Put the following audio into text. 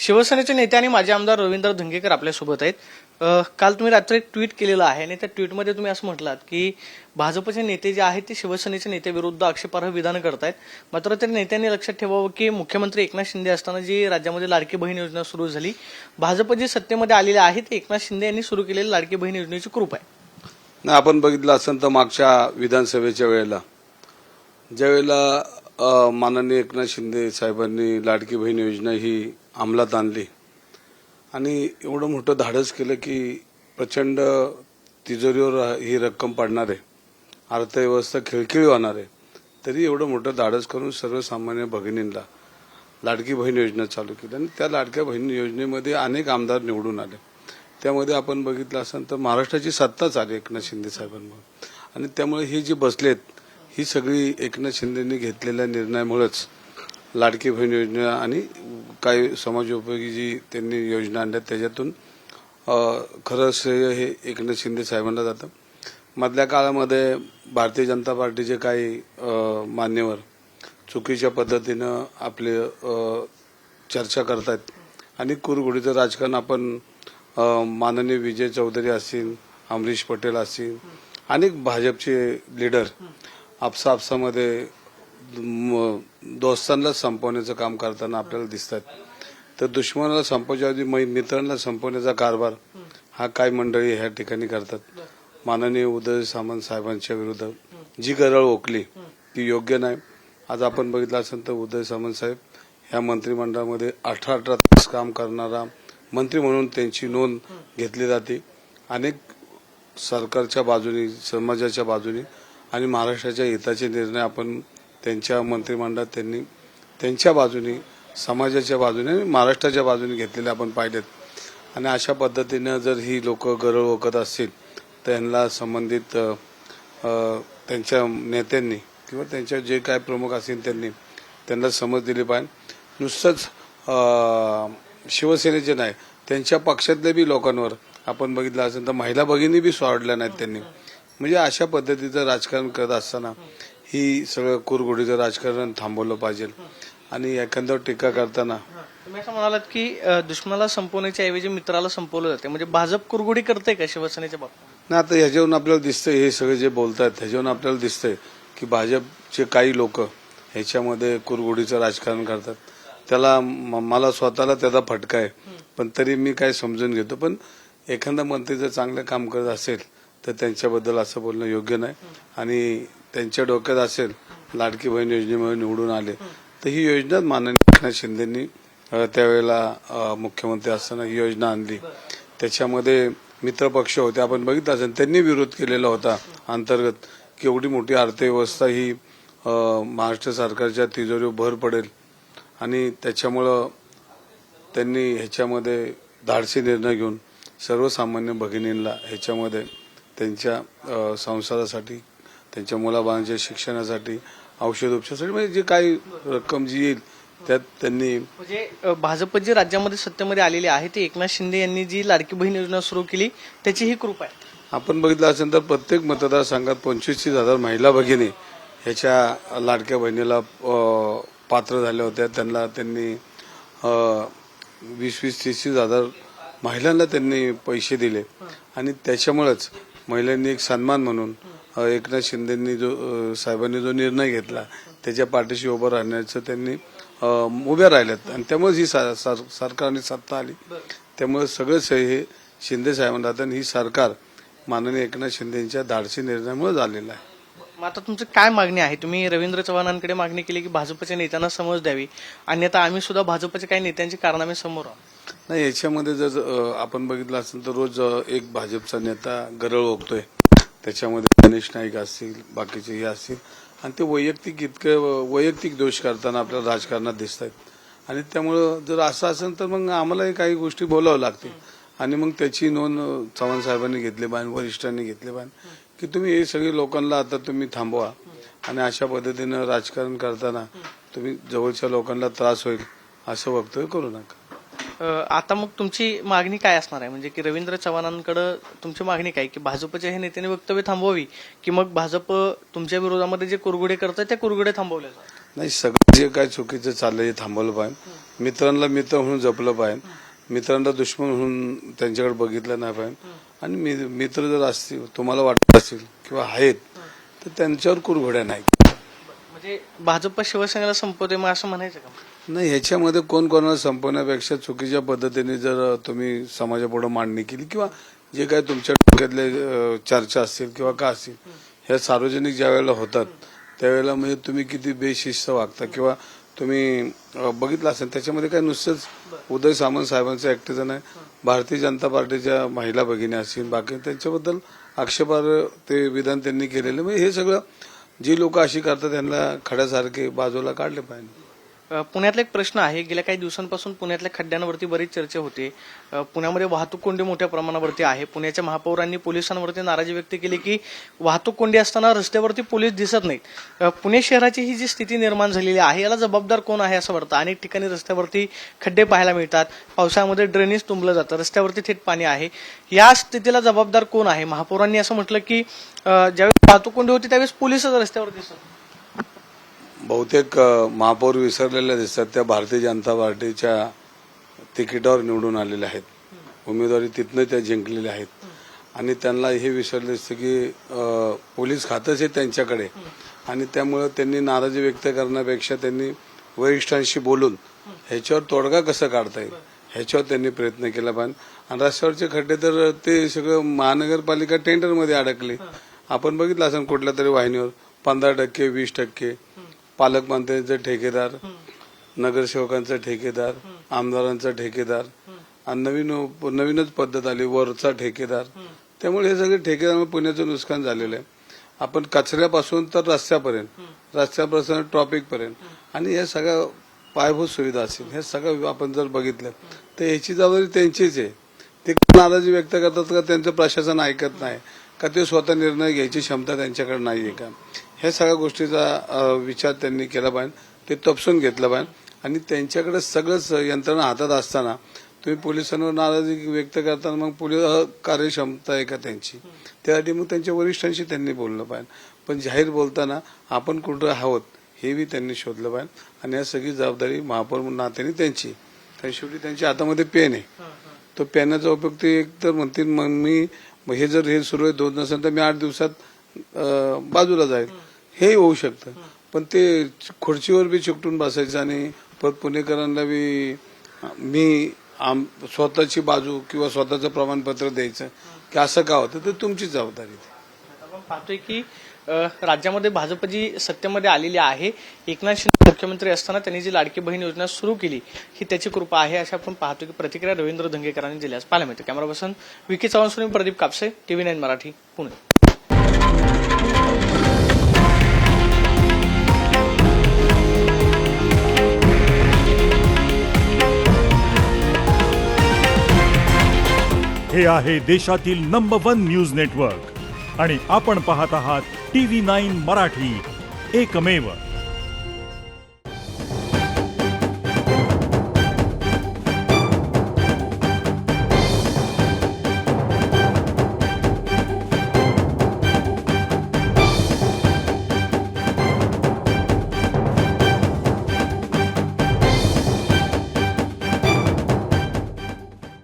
शिवसेनेचे नेते आणि माजी आमदार रवींद्र धंगेकर आपल्यासोबत आहेत. काल तुम्ही रात्री एक ट्विट केलेलं आहे आणि त्या ट्विटमध्ये तुम्ही असं म्हटलात की भाजपचे नेते जे आहेत ते शिवसेनेचे नेत्याविरुद्ध आक्षेपार्ह विधान करतायत. मात्र त्या नेत्यांनी लक्षात ठेवावं की मुख्यमंत्री एकनाथ शिंदे असताना जी राज्यामध्ये लाडकी बहीण योजना सुरू झाली, भाजप जी सत्तेमध्ये आलेली आहे ते एकनाथ शिंदे यांनी सुरू केलेली लाडकी बहीण योजनेची कृपा आहे. नाही, आपण बघितलं असेल तर मागच्या विधानसभेच्या वेळेला ज्यावेळेला माननीय एकनाथ शिंदे साहेबांनी लाडकी बहीण योजना ही अंमलात आणली आणि एवढं मोठं धाडस केलं की प्रचंड तिजोरीवर ही रक्कम पडणार आहे, अर्थव्यवस्था खिळखिळी होणार आहे, तरी एवढं मोठं धाडस करून सर्वसामान्य भगिनींना लाडकी बहीण योजना चालू केली आणि त्या लाडक्या बहीण योजनेमध्ये अनेक आमदार निवडून आले. त्यामध्ये आपण बघितलं असेल तर महाराष्ट्राची सत्ताच आली एकनाथ शिंदे साहेबांमुळे आणि त्यामुळे ही जी बसलेत ही सगळी एकनाथ शिंदेंनी घेतलेल्या निर्णयामुळेच लाडकी बहीण योजना आणि काही समाजोपयोगी जी त्यांनी योजना आणल्या त्याच्यातून खरं श्रेय हे एकनाथ शिंदे साहेबांना जातं. मधल्या काळामध्ये भारतीय जनता पार्टीचे काही मान्यवर चुकीच्या पद्धतीनं आपले चर्चा करतात आणि कुरघोडीचं राजकारण आपण माननीय विजय चौधरी असतील, अमरीश पटेल असतील, अनेक भाजपचे लीडर आपसामध्ये दोस्तांना संपवण्याचं काम करताना आपल्याला दिसतात. तर दुश्मनाला संपवण्याच्या आधी मित्रांना संपवण्याचा कारभार हा काय मंडळी ह्या ठिकाणी करतात. माननीय उदय सामंत साहेबांच्या विरुद्ध जी गरळ ओकली ती योग्य नाही. आज आपण बघितलं असेल तर उदय सामंत साहेब ह्या मंत्रिमंडळामध्ये 18 तास काम करणारा मंत्री म्हणून त्यांची नोंद घेतली जाते. अनेक सरकारच्या बाजूने, समाजाच्या बाजूने आणि महाराष्ट्राच्या हिताचे निर्णय आपण त्यांच्या मंत्रिमंडळात त्यांनी त्यांच्या बाजूने, समाजाच्या बाजूने आणि महाराष्ट्राच्या बाजूने घेतलेले आपण पाहिलेत. आणि अशा पद्धतीनं जर ही लोक गरळ ओकत असतील तर यांना संबंधित त्यांच्या नेत्यांनी किंवा त्यांच्या जे काय प्रमुख असतील त्यांना समज दिली पाहिजे. नुसतंच शिवसेनेचे नाही, त्यांच्या पक्षातल्या बी लोकांवर आपण बघितलं असेल तर महिला भगिनी बी सोडल्या नाहीत त्यांनी. म्हणजे अशा पद्धतीचं राजकारण करत असताना ही सगळं कुरघोडीचं राजकारण थांबवलं पाहिजे. आणि एखाद्यावर टीका करताना तुम्ही असं म्हणालात की दुश्मनाला संपवण्याच्या ऐवजी मित्राला संपवलं जाते, म्हणजे भाजप कुरघोडी करते का शिवसेनेच्या बाबतीत? नाही, आता ह्याच्यावरून आपल्याला दिसतंय, हे सगळे जे बोलतात ह्याच्यावरून आपल्याला दिसतंय की भाजपचे काही लोक ह्याच्यामध्ये कुरघोडीचं राजकारण करतात. त्याला मला स्वतःला त्याचा फटका आहे, पण तरी मी काय समजून घेतो. पण एखादा मंत्री जर चांगलं काम करत असेल तर त्यांच्याबद्दल असं बोलणं योग्य नाही. आणि त्यांच्या डोक्यात असेल लाडकी बहीण योजनेमुळे निवडून आले तर ही योजना माननीय एकनाथ शिंदेंनी त्यावेळेला मुख्यमंत्री असताना ही योजना आणली. त्याच्यामध्ये मित्रपक्ष होते, आपण बघितलं असेल, त्यांनी विरोध केलेला होता अंतर्गत की एवढी मोठी अर्थव्यवस्था ही महाराष्ट्र सरकारच्या तिजोरीवर भर पडेल आणि त्याच्यामुळं त्यांनी ह्याच्यामध्ये धाडसी निर्णय घेऊन सर्वसामान्य भगिनींना ह्याच्यामध्ये त्यांच्या संसारासाठी, त्यांच्या मुलाबाळांच्या शिक्षणासाठी, औषध उपचारासाठी म्हणजे जी काही रक्कम जी येईल त्यात त्यांनी म्हणजे भाजप जी राज्यामध्ये सत्तेमध्ये आलेली आहे ते एकनाथ शिंदे यांनी जी लाडकी बहीण योजना सुरू केली त्याची ही कृपा आहे. आपण बघितलं असेल तर प्रत्येक मतदारसंघात 25,000 महिला भगिनी ह्याच्या लाडक्या बहिणीला पात्र झाल्या होत्या. त्यांनी 20,000-30,000 महिलांना त्यांनी पैसे दिले आणि त्याच्यामुळेच महिलांनी एक सन्मान म्हणून एकनाथ शिंदेंनी साहेबांनी जो निर्णय घेतला त्याच्या पाठीशी उभं राहण्याचं त्यांनी उभ्या राहिल्यात आणि त्यामुळे ही सरकारने सत्ता आली. त्यामुळे सगळंच हे शिंदे साहेबांना आणि ही सरकार माननीय एकनाथ शिंदेच्या धाडसी निर्णयामुळे झालेलं आहे. आता तुमचं काय मागणी आहे? तुम्ही रवींद्र चव्हाणांकडे मागणी केली की भाजपच्या नेत्यांना समज द्यावी, अन्यथा आम्ही सुद्धा भाजपच्या काही नेत्यांचे कारनामे समोर आहोत. नाही, याच्यामध्ये जर आपण बघितलं असेल तर रोज एक भाजपचा नेता गरळ ओकतोय. त्याच्यामध्ये गणेश नाईक असतील, बाकीचे हे असतील आणि ते वैयक्तिक दोष करताना आपल्याला राजकारणात दिसत आहेत. आणि त्यामुळं जर असं असेल तर मग आम्हालाही काही गोष्टी बोलावं लागतील आणि मग त्याची नोंद चव्हाण साहेबांनी घेतली पाहिजे, वरिष्ठांनी घेतली पाहिजे की तुम्ही हे सगळे लोकांना आता तुम्ही थांबवा आणि अशा पद्धतीनं राजकारण करताना तुम्ही जवळच्या लोकांना त्रास होईल असं वक्तव्य करू नका. आता मग तुमची मागणी काय असणार आहे? म्हणजे की रवींद्र चव्हाणांकडे तुमची मागणी काय की भाजपच्या हे नेत्यांनी वक्तव्य थांबवावी की मग भाजप तुमच्या विरोधामध्ये जे कुरघोडे करतात त्या कुरघोडे थांबवले जातात? नाही, सगळं जे काय चुकीचं चाललंय हे थांबवलं पाहिजे. मित्रांना मित्र म्हणून जपलं पाहिजे, मित्रांना दुश्मन म्हणून त्यांच्याकडे बघितलं नाही पाहिजे. आणि मित्र जर असतील, तुम्हाला वाटत असतील किंवा आहेत, तर त्यांच्यावर कुरघोड्या नाही. म्हणजे भाजप शिवसेनेला संपवते मग असं म्हणायचं का? नाही, ह्याच्यामध्ये कोण कोणाला संपवण्यापेक्षा चुकीच्या पद्धतीने जर तुम्ही समाजापुढे मांडणी केली किंवा जे काय तुमच्या डोक्यातले चर्चा असतील किंवा का असतील, ह्या सार्वजनिक ज्या वेळेला होतात त्यावेळेला म्हणजे तुम्ही किती बेशिस्त वागता किंवा तुम्ही बघितलं असेल त्याच्यामध्ये काय नुसतंच उदय सामंत साहेबांचं ऍक्टिव्ह नाही, भारतीय जनता पार्टीच्या महिला भगिनी असतील, बाकी त्यांच्याबद्दल आक्षेपार्ह ते विधान त्यांनी केलेले. म्हणजे हे सगळं जी लोक अशी करतात त्यांना खड्यासारखे बाजूला काढले पाहिजे. पुण्यातला एक प्रश्न आहे. गेल्या काही दिवसांपासून पुण्यातल्या खड्ड्यांवरती बरीच चर्चा होते. पुण्यामध्ये वाहतूक कोंडी मोठ्या प्रमाणावरती आहे. पुण्याच्या महापौरांनी पोलिसांवरती नाराजी व्यक्त केली की वाहतूक कोंडी असताना रस्त्यावरती पोलीस दिसत नाहीत. पुणे शहराची ही जी स्थिती निर्माण झालेली आहे याला जबाबदार कोण आहे असं वाटतं? अनेक ठिकाणी रस्त्यावरती खड्डे पाहायला मिळतात, पावसाळ्यामध्ये ड्रेनेज तुंबलं जातं, रस्त्यावरती थेट पाणी आहे. या स्थितीला जबाबदार कोण आहे? महापौरांनी असं म्हटलं की ज्यावेळेस वाहतूक कोंडी होती त्यावेळेस पोलीसच रस्त्यावर दिसत. बहुतेक महापौर विसरलेल्या दिसतात. त्या भारतीय जनता पार्टीच्या तिकिटावर निवडून आलेल्या आहेत, उमेदवारी तिथनं त्या जिंकलेल्या आहेत. आणि त्यांना हे विसरले दिसतं की पोलीस खातंच आहे त्यांच्याकडे. आणि त्यामुळे त्यांनी नाराजी व्यक्त करण्यापेक्षा त्यांनी वरिष्ठांशी बोलून ह्याच्यावर तोडगा कसा काढता येईल ह्याच्यावर त्यांनी प्रयत्न केला पाहिजे. आणि रस्त्यावरचे खड्डे तर ते सगळं महानगरपालिका टेंडरमध्ये अडकले. आपण बघितलं असेल कुठल्या तरी वाहिनीवर 15%, 20%, पालकमंत्र्यांचे ठेकेदार, नगरसेवकांचा ठेकेदार, आमदारांचा ठेकेदार, आणि नवीनच पद्धत आली वरचा ठेकेदार. त्यामुळे हे सगळे ठेकेदार पुण्याचं नुकसान झालेलं आहे. आपण कचऱ्यापासून तर रस्त्यापासून ट्रॉफिक पर्यंत आणि या सगळ्या पायाभूत सुविधा असतील, हे सगळं आपण जर बघितलं तर याची जबाबदारी त्यांचीच आहे. ते नाराजी व्यक्त करतात का त्यांचं प्रशासन ऐकत नाही का, ते स्वतः निर्णय घ्यायची क्षमता त्यांच्याकडे नाहीये का, ह्या सगळ्या गोष्टीचा विचार त्यांनी केला पाहिजे. ते तपसून घेतलं पाहिजे. आणि त्यांच्याकडे सगळंच यंत्रणा हातात असताना तुम्ही पोलिसांवर नाराजी व्यक्त करताना मग पोलीस कार्यक्षमता आहे का त्यांची, त्यासाठी मग त्यांच्या वरिष्ठांशी त्यांनी बोललं पाहिजे. पण जाहीर बोलताना आपण कुठं आहोत हे बी त्यांनी शोधलं पाहिजे. आणि या सगळी जबाबदारी महापौर नात्याने त्यांची. कारण शेवटी त्यांच्या हातामध्ये पेन आहे. तो पेनाचा उपयोग ते एक तर म्हणतील मग मी हे जर हे सुरळीत होत नसेल तर मी 8 दिवसात बाजूला जाईल, हे होऊ शकतं. पण ते खुर्चीवर बी चिकटून बसायचं आणि परत पुणेकरांना बी मी स्वतःची बाजू किंवा स्वतःचं प्रमाणपत्र द्यायचं की असं का होतं, तर तुमची जबाबदारी. आपण पाहतोय की राज्यामध्ये भाजप जी सत्तेमध्ये आलेली आहे, एकनाथ शिंदे मुख्यमंत्री असताना त्यांनी जी लाडकी बहीण योजना सुरू केली ही त्याची कृपा आहे, अशा आपण पाहतोय की प्रतिक्रिया रवींद्र धंगेकरांनी दिल्यास पाहायला मिळते. Camera person Vicky Chavan, Pradeep Kapse, TV9 Marathi, Pune. हे आहे देशातील नंबर 1 न्यूज नेटवर्क आणि आपण पाहत आहात TV9 मराठी, एकमेव.